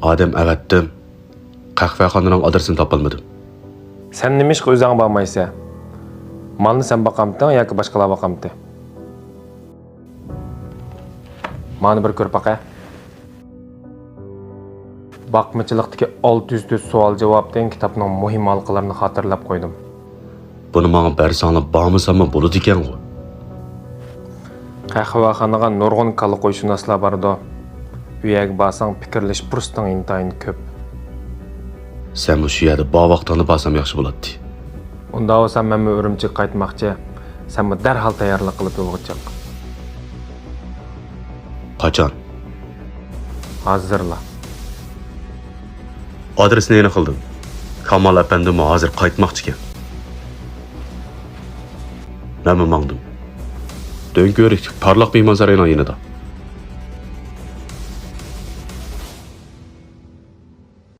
Odam avatdim. Qahvaxonaning adresini topolmadim. Sen nima ishga o'zing bormaysan? Malni sen boqamding yoki boshqalar boqamdi? Mani bir ko'rib baqa. Baqmachilikdagi 604 savol javob degan kitobning muhim halqalarini xotirlab qo'ydim. Buni menga bersanglar bormisanmi bo'ladi ekan-ku. Qahvaxonaga nurg'un kalla qo'yshunoslar bordi. U yerga borsang fikrlash fursatning intayin ko'p. Sen bu shu yerda bu vaqtini borsam yaxshi bo'ladi. Unda olsa men Urumchiga qaytmoqchi. Sen bu darhol tayyorlik qilib o'g'irchiq. Qachon? Hozirla. Adresini yana qildim. Kamal apandim hozir qaytmoqchi ekan. Nima mangdim? Dön görük parlaq bir manzarayla yanında.